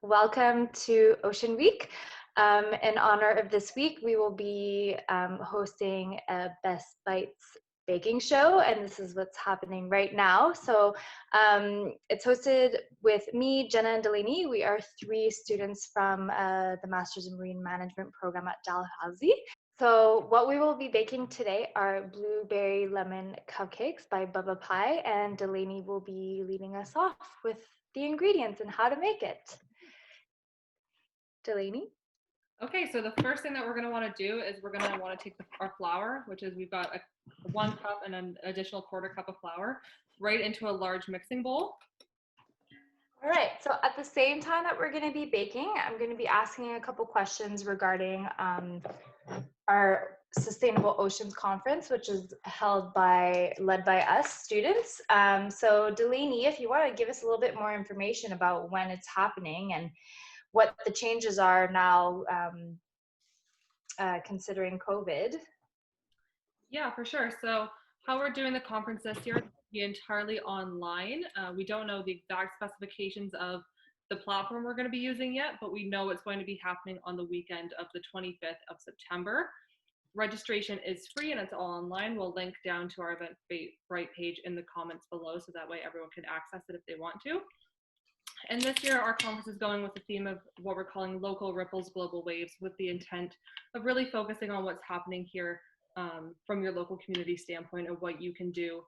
Welcome to Ocean Week. In honor of this week, we will be hosting a Best Bites baking show, and this is what's happening right now. So it's hosted with me, Jenna, and Delaney. We are three students from the Masters in Marine Management program at Dalhousie. So what we will be baking today are blueberry lemon cupcakes by Bubba Pie, and Delaney will be leading us off with the ingredients and how to make it. Delaney? Okay, so the first thing that we're going to want to do is we're going to want to take our flour, which is we've got a 1 cup and an additional 1/4 cup of flour, right into a large mixing bowl. All right, so at the same time that we're going to be baking, I'm going to be asking a couple questions regarding our Sustainable Oceans Conference, which is led by us students. So Delaney, if you want to give us a little bit more information about when it's happening and what the changes are now considering COVID. Yeah, for sure. So how we're doing the conference this year is be entirely online. We don't know the exact specifications of the platform we're going to be using yet, but we know it's going to be happening on the weekend of the 25th of September. Registration is free and it's all online. We'll link down to our Eventbrite page in the comments below so that way everyone can access it if they want to. And this year our conference is going with the theme of what we're calling local ripples, global waves, with the intent of really focusing on what's happening here from your local community standpoint of what you can do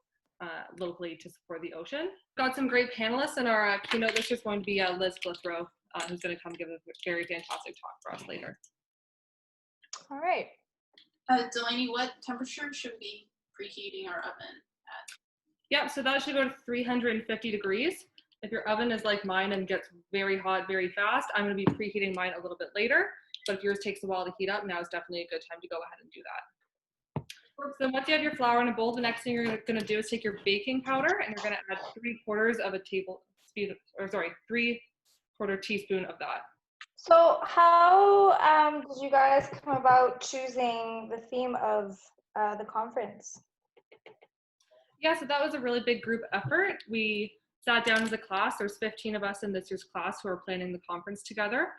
locally to support the ocean. Got some great panelists, and our keynote this year is going to be Liz Glithrow, who's going to come give a very fantastic talk for us later. All right. Delaney, what temperature should we be preheating our oven at? Yeah, so that should go to 350 degrees. If your oven is like mine and gets very hot very fast, I'm going to be preheating mine a little bit later. But if yours takes a while to heat up, now is definitely a good time to go ahead and do that. So once you have your flour in a bowl, the next thing you're going to do is take your baking powder and you're going to add 3/4 teaspoon of that. So how did you guys come about choosing the theme of the conference? Yeah, so that was a really big group effort. We sat down as a class. There's 15 of us in this year's class who are planning the conference together.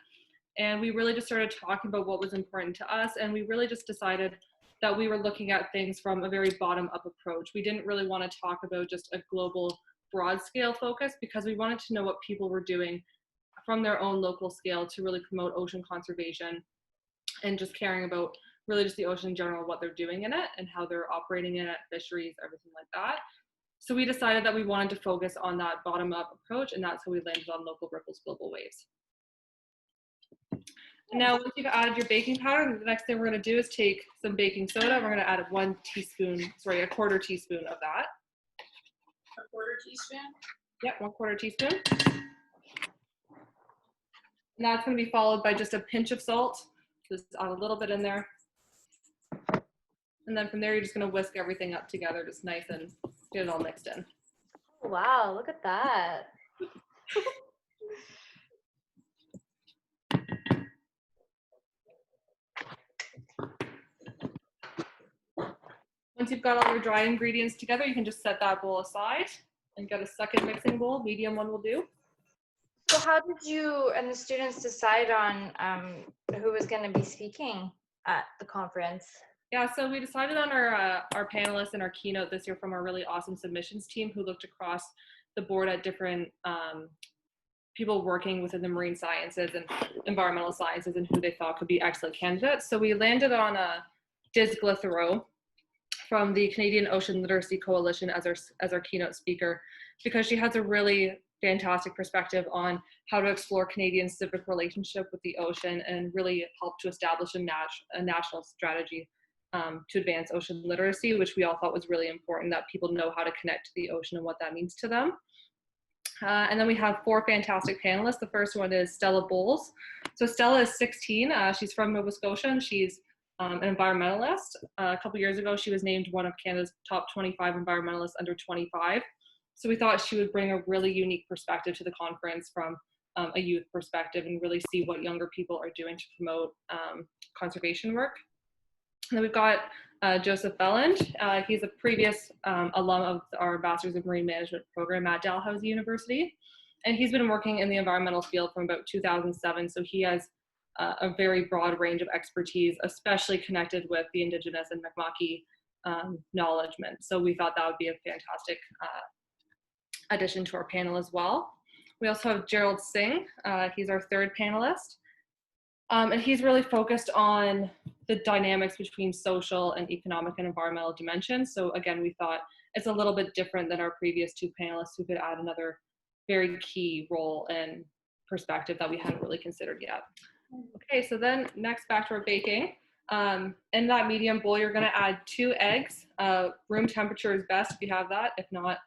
And we really just started talking about what was important to us. And we really just decided that we were looking at things from a very bottom-up approach. We didn't really want to talk about just a global broad scale focus because we wanted to know what people were doing from their own local scale to really promote ocean conservation and just caring about really just the ocean in general, what they're doing in it and how they're operating in it, fisheries, everything like that. So we decided that we wanted to focus on that bottom-up approach, and that's how we landed on local ripples, global waves. Now, once you've added your baking powder, the next thing we're going to do is take some baking soda. We're going to add a 1/4 teaspoon of that. A 1/4 teaspoon? Yep, 1/4 teaspoon. And that's going to be followed by just a pinch of salt. Just add a little bit in there. And then from there, you're just going to whisk everything up together, just nice and get it all mixed in. Wow, look at that. Once you've got all your dry ingredients together, you can just set that bowl aside and get a second mixing bowl. Medium one will do. So how did you and the students decide on who was going to be speaking at the conference? Yeah, so we decided on our panelists and our keynote this year from our really awesome submissions team who looked across the board at different people working within the marine sciences and environmental sciences and who they thought could be excellent candidates. So we landed on Liz Glithrow from the Canadian Ocean Literacy Coalition as our keynote speaker, because she has a really fantastic perspective on how to explore Canadian civic relationship with the ocean and really help to establish a national strategy to advance ocean literacy, which we all thought was really important, that people know how to connect to the ocean and what that means to them. And then we have 4 fantastic panelists. The first one is Stella Bowles. So Stella is 16. She's from Nova Scotia, and she's an environmentalist. A couple years ago, she was named one of Canada's top 25 environmentalists under 25. So we thought she would bring a really unique perspective to the conference from a youth perspective and really see what younger people are doing to promote conservation work. And then we've got Joseph Belland. He's a previous alum of our Masters of Marine Management program at Dalhousie University. And he's been working in the environmental field from about 2007, so he has a very broad range of expertise, especially connected with the Indigenous and Mi'kmaqi knowledgement. So we thought that would be a fantastic addition to our panel as well. We also have Gerald Singh. He's our third panelist. And he's really focused on the dynamics between social and economic and environmental dimensions. So again, we thought it's a little bit different than our previous two panelists who could add another very key role and perspective that we hadn't really considered yet. Okay, so then next back to our baking. In that medium bowl, you're gonna add 2 eggs. Room temperature is best if you have that. If not,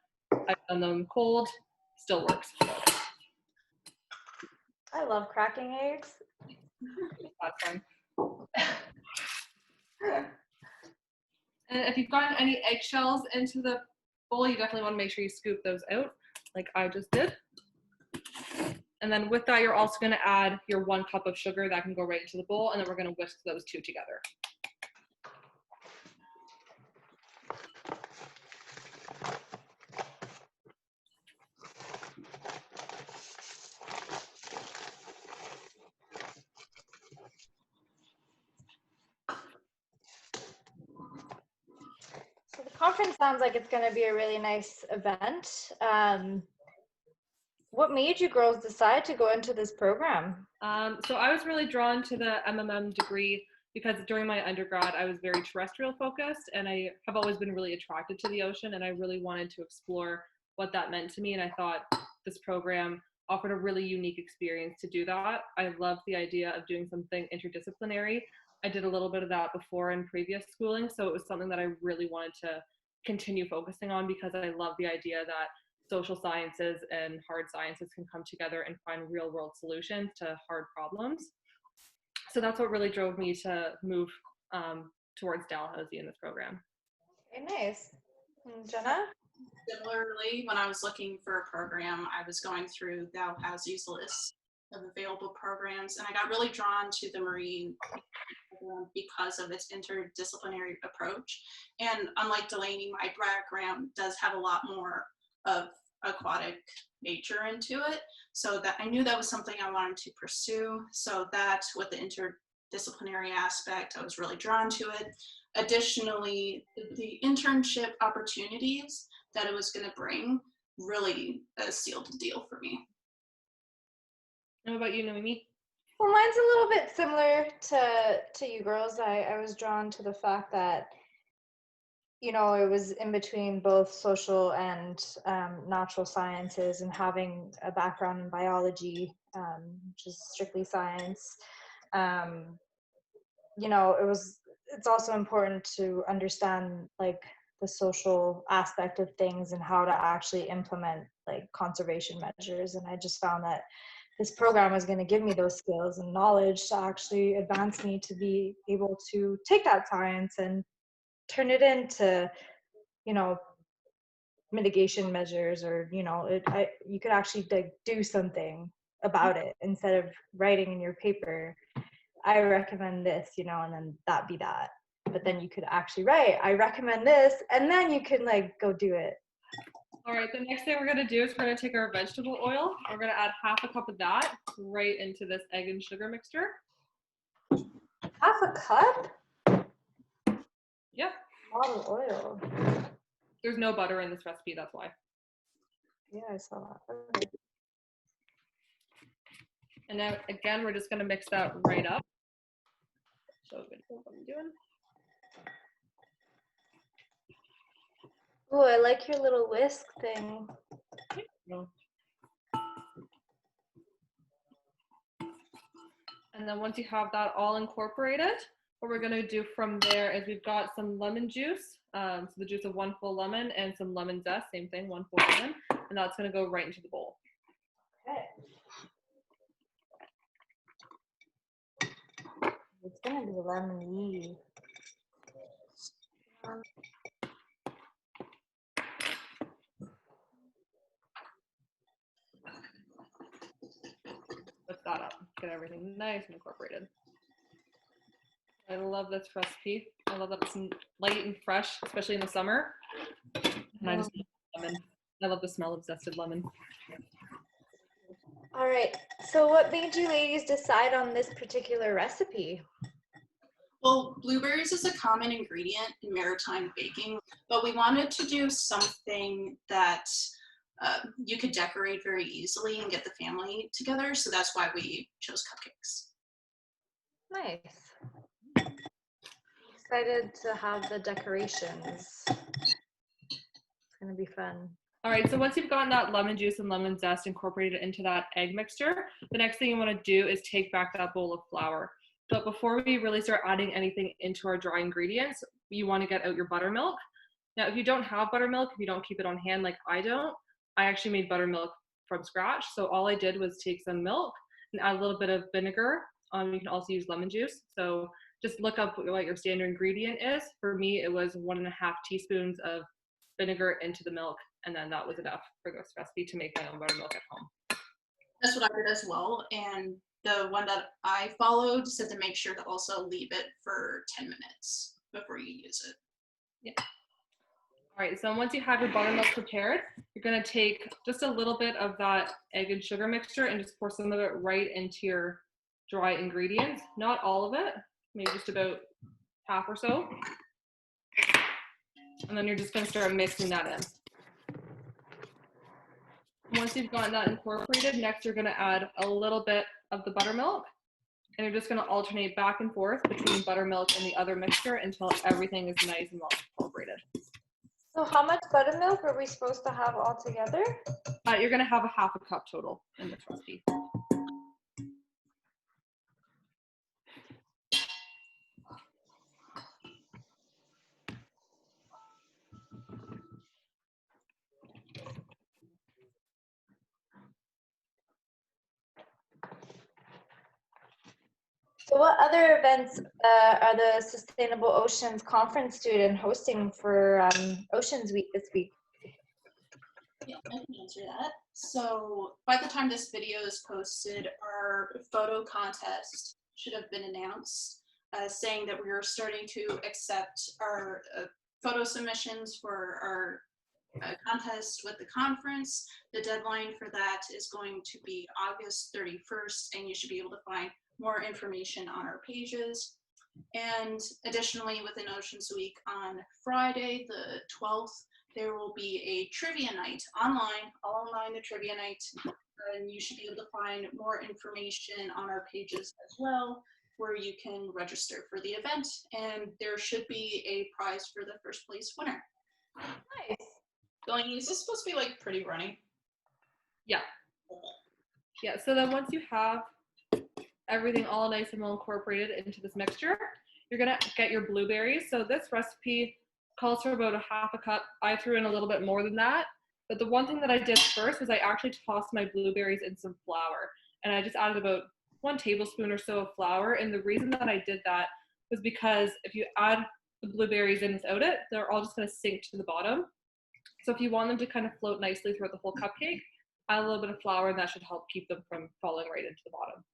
I've done them cold, still works. I love cracking eggs. That's fine. And if you've gotten any eggshells into the bowl, you definitely want to make sure you scoop those out like I just did. And then with that, you're also going to add your 1 cup of sugar that can go right into the bowl, and then we're going to whisk those 2 together. So the conference sounds like it's going to be a really nice event. What made you girls decide to go into this program? So I was really drawn to the MMM degree because during my undergrad, I was very terrestrial focused, and I have always been really attracted to the ocean, and I really wanted to explore what that meant to me. And I thought this program offered a really unique experience to do that. I love the idea of doing something interdisciplinary. I did a little bit of that before in previous schooling, so it was something that I really wanted to continue focusing on because I love the idea that social sciences and hard sciences can come together and find real world solutions to hard problems. So that's what really drove me to move towards Dalhousie in this program. Okay, nice. And Jenna? Similarly, when I was looking for a program, I was going through Dalhousie's list of available programs, and I got really drawn to the marine program because of its interdisciplinary approach. And unlike Delaney, my background does have a lot more of aquatic nature into it, so that I knew that was something I wanted to pursue. So that with the interdisciplinary aspect, I was really drawn to it. Additionally, the internship opportunities that it was going to bring really sealed the deal for me. How about you, Noémie? Well, mine's a little bit similar to you girls. I was drawn to the fact that, you know, it was in between both social and natural sciences, and having a background in biology, which is strictly science. You know, it's also important to understand like the social aspect of things and how to actually implement like conservation measures. And I just found that this program was going to give me those skills and knowledge to actually advance me to be able to take that science and turn it into, you know, mitigation measures, or, you know, you could actually like do something about it instead of writing in your paper, I recommend this, you know, and then that be that. But then you could actually write, I recommend this, and then you can like go do it. All right, the next thing we're gonna do is we're gonna take our vegetable oil. We're gonna add 1/2 cup of that right into this egg and sugar mixture. 1/2 cup? Yep. A lot of oil. There's no butter in this recipe, that's why. Yeah, I saw that. Okay. And now again, we're just gonna mix that right up. Show a video of what I'm doing. Oh, I like your little whisk thing. No. And then once you have that all incorporated, what we're gonna do from there is we've got some lemon juice, so the juice of 1 full lemon, and some lemon zest, same thing, 1 full lemon, and that's gonna go right into the bowl. Okay. It's gonna be lemony. Lift that up, get everything nice and incorporated. I love this recipe. I love that it's light and fresh, especially in the summer. And I just love lemon. I love the smell of zested lemon. All right, so what made you ladies decide on this particular recipe? Well, blueberries is a common ingredient in maritime baking, but we wanted to do something that you could decorate very easily and get the family together, so that's why we chose cupcakes. Nice. Excited to have the decorations. It's gonna be fun. All right, so once you've gotten that lemon juice and lemon zest incorporated into that egg mixture, the next thing you want to do is take back that bowl of flour. But before we really start adding anything into our dry ingredients, you want to get out your buttermilk. Now, if you don't have buttermilk, if you don't keep it on hand like I don't, I actually made buttermilk from scratch. So all I did was take some milk and add a little bit of vinegar. You can also use lemon juice. So just look up what your standard ingredient is. For me, it was 1.5 teaspoons of vinegar into the milk, and then that was enough for this recipe to make my own buttermilk at home. That's what I did as well, and the one that I followed said to make sure to also leave it for 10 minutes before you use it. Yeah. All right, so once you have your buttermilk prepared, you're gonna take just a little bit of that egg and sugar mixture and just pour some of it right into your dry ingredients. Not all of it, maybe just about half or so. And then you're just gonna start mixing that in. Once you've gotten that incorporated, next you're gonna add a little bit of the buttermilk, and you're just gonna alternate back and forth between buttermilk and the other mixture until everything is nice and well incorporated. So how much buttermilk are we supposed to have all together? You're gonna have a 1/2 cup total in this recipe. So what other events are the Sustainable Oceans Conference student hosting for Oceans Week this week? Yeah, I can answer that. So by the time this video is posted, our photo contest should have been announced, saying that we are starting to accept our photo submissions for our contest with the conference. The deadline for that is going to be August 31st, and you should be able to find more information on our pages. And additionally, within Oceans Week on Friday, the 12th, there will be a trivia night online, all online, the trivia night, and you should be able to find more information on our pages as well, where you can register for the event, and there should be a prize for the first place winner. Nice. Delaney, is this supposed to be like pretty runny? Yeah. Yeah, so then once you have everything all nice and well incorporated into this mixture, you're gonna get your blueberries. So this recipe calls for about a 1/2 cup. I threw in a little bit more than that, but the one thing that I did first was I actually tossed my blueberries in some flour, and I just added about 1 tablespoon or so of flour. And the reason that I did that was because if you add the blueberries in without it, they're all just gonna sink to the bottom. So if you want them to kind of float nicely throughout the whole cupcake, add a little bit of flour, and that should help keep them from falling right into the bottom.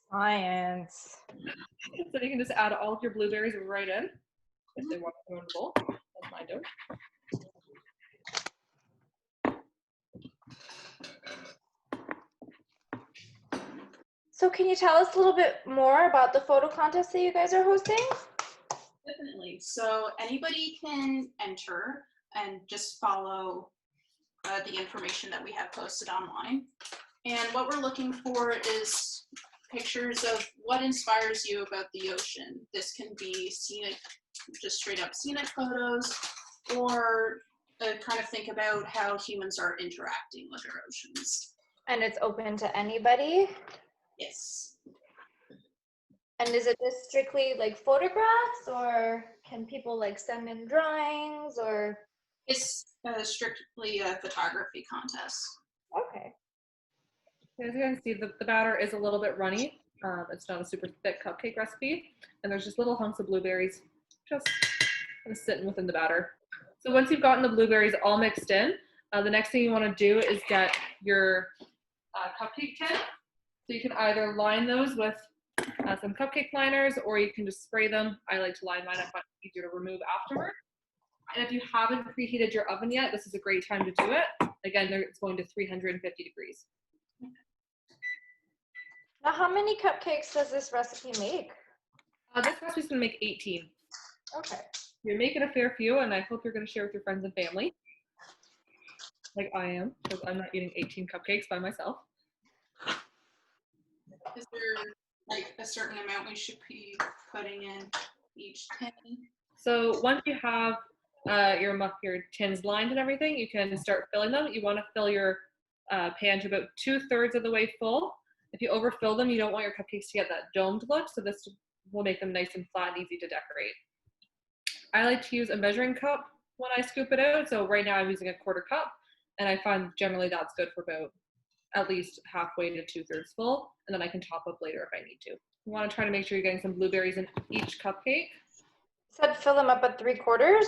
Science. So you can just add all of your blueberries right in if they want to go in the bowl, as mine do. So can you tell us a little bit more about the photo contest that you guys are hosting? Definitely. So anybody can enter and just follow the information that we have posted online. And what we're looking for is pictures of what inspires you about the ocean. This can be scenic, just straight up scenic photos, or kind of think about how humans are interacting with our oceans. And it's open to anybody? Yes. And is it just strictly like photographs, or can people like send in drawings, or? It's strictly a photography contest. Okay. As you can see, the batter is a little bit runny. It's not a super thick cupcake recipe, and there's just little hunks of blueberries just kind of sitting within the batter. So once you've gotten the blueberries all mixed in, the next thing you want to do is get your cupcake tin. So you can either line those with some cupcake liners, or you can just spray them. I like to line mine up, but it's easier to remove afterward. And if you haven't preheated your oven yet, this is a great time to do it. Again, it's going to 350 degrees. Now, how many cupcakes does this recipe make? This recipe's gonna make 18. Okay. You're making a fair few, and I hope you're gonna share with your friends and family, like I am, because I'm not eating 18 cupcakes by myself. Is there like a certain amount we should be putting in each tin? So once you have your tins lined and everything, you can start filling them. You want to fill your pan to about 2/3 of the way full. If you overfill them, you don't want your cupcakes to get that domed look, so this will make them nice and flat and easy to decorate. I like to use a measuring cup when I scoop it out, so right now I'm using a 1/4 cup, and I find generally that's good for about at least halfway to 2/3 full, and then I can top up later if I need to. You want to try to make sure you're getting some blueberries in each cupcake. You said fill them up at 3/4?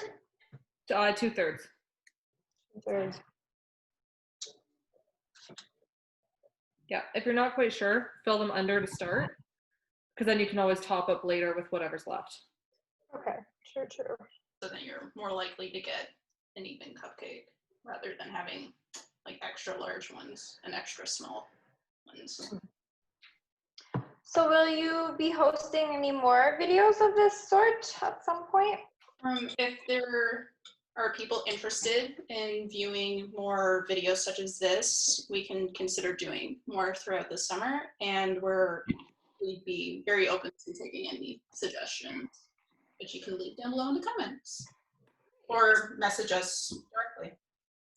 2/3. 2/3. Yeah, if you're not quite sure, fill them under to start, because then you can always top up later with whatever's left. Okay, true. So that you're more likely to get an even cupcake rather than having like extra large ones and extra small ones. So will you be hosting any more videos of this sort at some point? If there are people interested in viewing more videos such as this, we can consider doing more throughout the summer, and we'd be very open to taking any suggestions, which you can leave down below in the comments or message us directly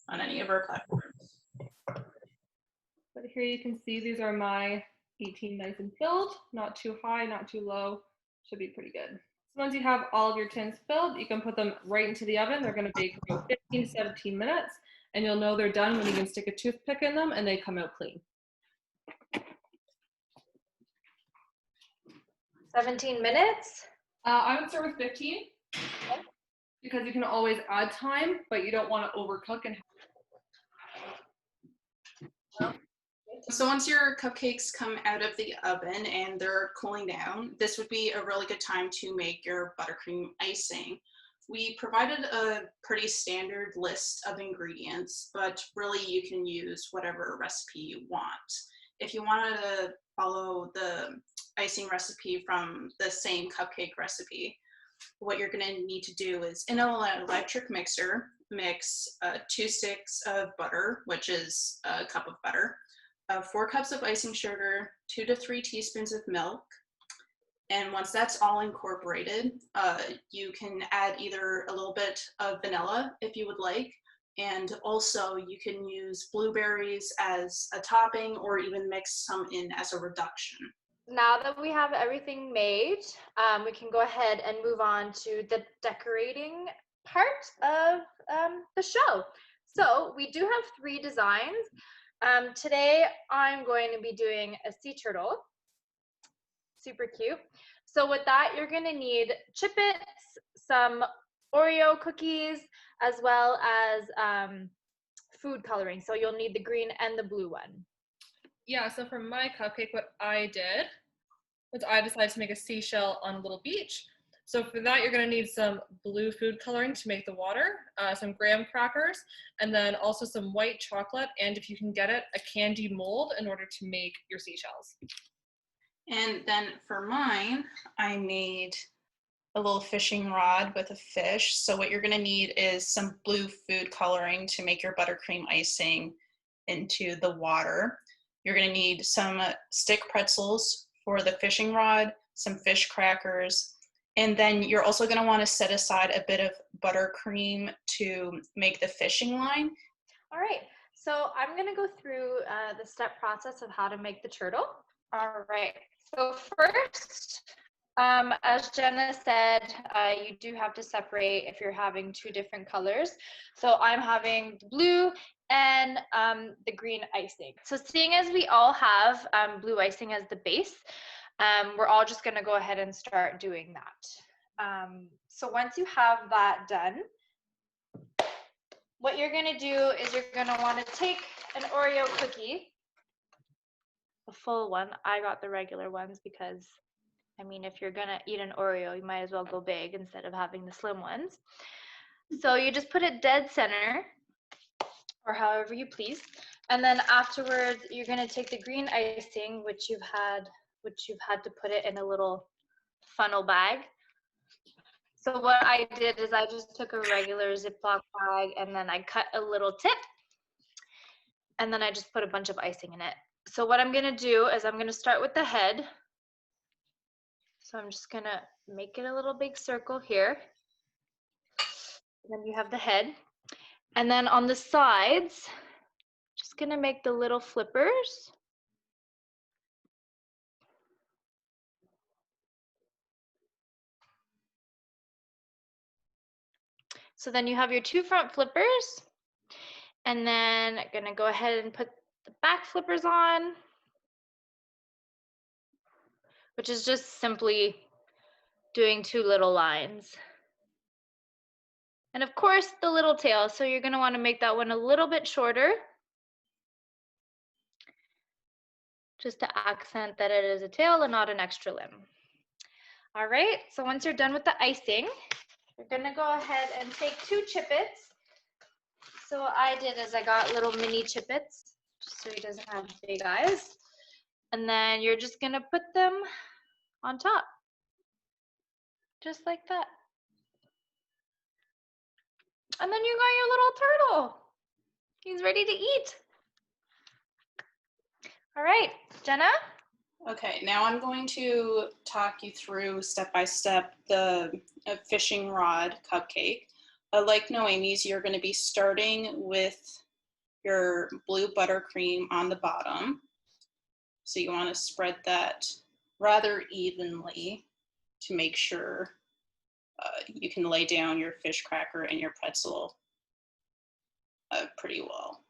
on any of our platforms. But here you can see these are my 18 nice and filled, not too high, not too low, should be pretty good. So once you have all of your tins filled, you can put them right into the oven. They're going to bake for about 15 to 17 minutes, and you'll know they're done when you can stick a toothpick in them and they come out clean. 17 minutes? I would start with 15 because you can always add time, but you don't want to overcook and So once your cupcakes come out of the oven and they're cooling down, this would be a really good time to make your buttercream icing. We provided a pretty standard list of ingredients, but really you can use whatever recipe you want. If you wanted to follow the icing recipe from the same cupcake recipe, what you're going to need to do is in an electric mixer, mix 2 sticks of butter, which is a cup of butter, 4 cups of icing sugar, 2 to 3 teaspoons of milk. And once that's all incorporated, you can add either a little bit of vanilla if you would like, and also you can use blueberries as a topping or even mix some in as a reduction. Now that we have everything made, we can go ahead and move on to the decorating part of the show. So we do have 3 designs. Today I'm going to be doing a sea turtle. Super cute. So with that, you're going to need Chip-Its, some Oreo cookies, as well as food coloring. So you'll need the green and the blue one. Yeah, so for my cupcake, what I did was I decided to make a seashell on a little beach. So for that, you're going to need some blue food coloring to make the water, some graham crackers, and then also some white chocolate, and if you can get it, a candy mold in order to make your seashells. And then for mine, I made a little fishing rod with a fish. So what you're going to need is some blue food coloring to make your buttercream icing into the water. You're going to need some stick pretzels for the fishing rod, some fish crackers, and then you're also going to want to set aside a bit of buttercream to make the fishing line. All right, so I'm going to go through the step process of how to make the turtle. All right, so first, as Jenna said, you do have to separate if you're having 2 different colors. So I'm having blue and the green icing. So seeing as we all have blue icing as the base, we're all just going to go ahead and start doing that. So once you have that done, what you're going to do is you're going to want to take an Oreo cookie, the full one. I got the regular ones because, I mean, if you're going to eat an Oreo, you might as well go big instead of having the slim ones. So you just put it dead center or however you please. And then afterwards, you're gonna take the green icing, which you've had to put it in a little funnel bag. So what I did is I just took a regular Ziploc bag and then I cut a little tip and then I just put a bunch of icing in it. So what I'm gonna do is I'm gonna start with the head. So I'm just gonna make it a little big circle here. Then you have the head. And then on the sides, just gonna make the little flippers. So then you have your two front flippers. And then I'm gonna go ahead and put the back flippers on, which is just simply doing two little lines. And of course, the little tail. So you're gonna wanna make that one a little bit shorter, just to accent that it is a tail and not an extra limb. All right, so once you're done with the icing, you're gonna go ahead and take two Chippets. So what I did is I got little mini Chippets, so he doesn't have big eyes. And then you're just gonna put them on top, just like that. And then you got your little turtle. He's ready to eat. All right, Jenna? Okay, now I'm going to talk you through step by step the fishing rod cupcake. Like Noémie's, you're going to be starting with your blue buttercream on the bottom. So you want to spread that rather evenly to make sure you can lay down your fish cracker and your pretzel pretty well.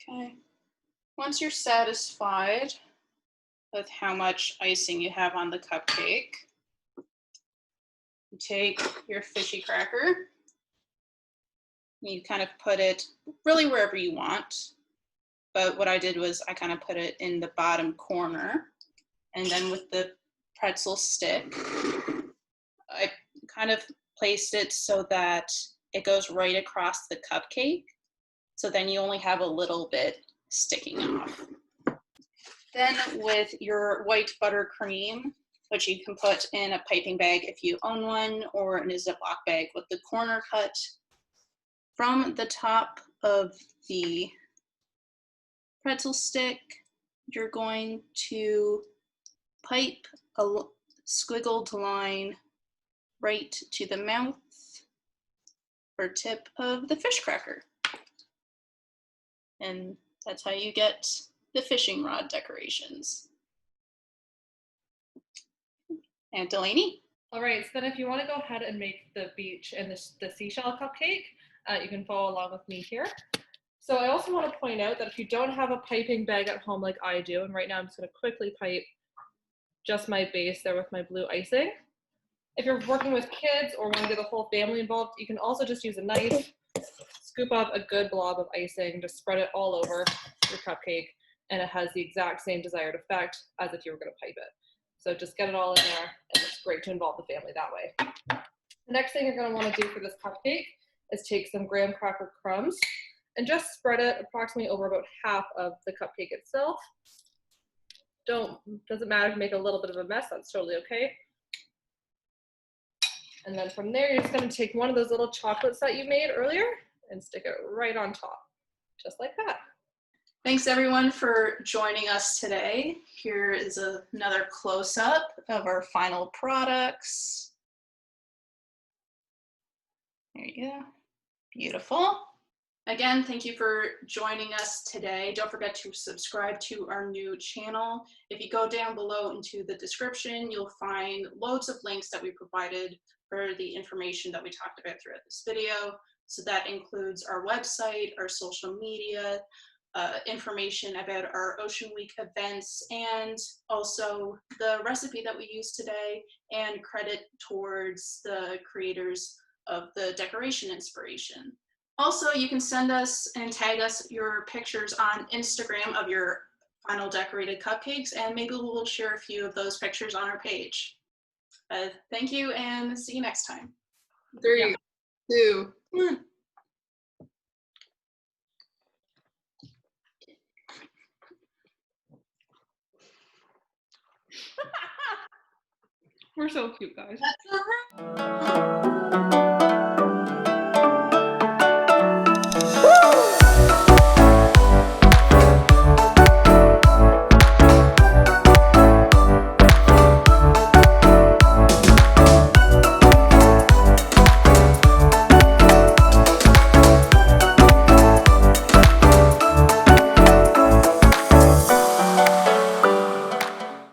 Okay, once you're satisfied with how much icing you have on the cupcake, you take your fishy cracker, you kind of put it really wherever you want. But what I did was I kind of put it in the bottom corner. And then with the pretzel stick, I kind of placed it so that it goes right across the cupcake. So then you only have a little bit sticking off. Then with your white buttercream, which you can put in a piping bag if you own one, or in a Ziploc bag with the corner cut, from the top of the pretzel stick, you're going to pipe a squiggled line right to the mouth or tip of the fish cracker. And that's how you get the fishing rod decorations. And Delaney? All right, so then if you want to go ahead and make the beach and the seashell cupcake, you can follow along with me here. So I also want to point out that if you don't have a piping bag at home like I do, and right now I'm just going to quickly pipe just my base there with my blue icing. If you're working with kids or want to get the whole family involved, you can also just use a knife, scoop up a good blob of icing, just spread it all over your cupcake, and it has the exact same desired effect as if you were going to pipe it. So just get it all in there, and it's great to involve the family that way. The next thing you're going to want to do for this cupcake is take some graham cracker crumbs and just spread it approximately over about half of the cupcake itself. Doesn't matter if you make a little bit of a mess, that's totally okay. And then from there, you're just going to take one of those little chocolates that you made earlier and stick it right on top, just like that. Thanks everyone for joining us today. Here is another close-up of our final products. There you go. Beautiful. Again, thank you for joining us today. Don't forget to subscribe to our new channel. If you go down below into the description, you'll find loads of links that we provided for the information that we talked about throughout this video. So that includes our website, our social media, information about our Ocean Week events, and also the recipe that we used today, and credit towards the creators of the decoration inspiration. Also, you can send us and tag us your pictures on Instagram of your final decorated cupcakes, and maybe we'll share a few of those pictures on our page. Thank you, and see you next time. 3, 2, 1. We're so cute, guys. That's all right.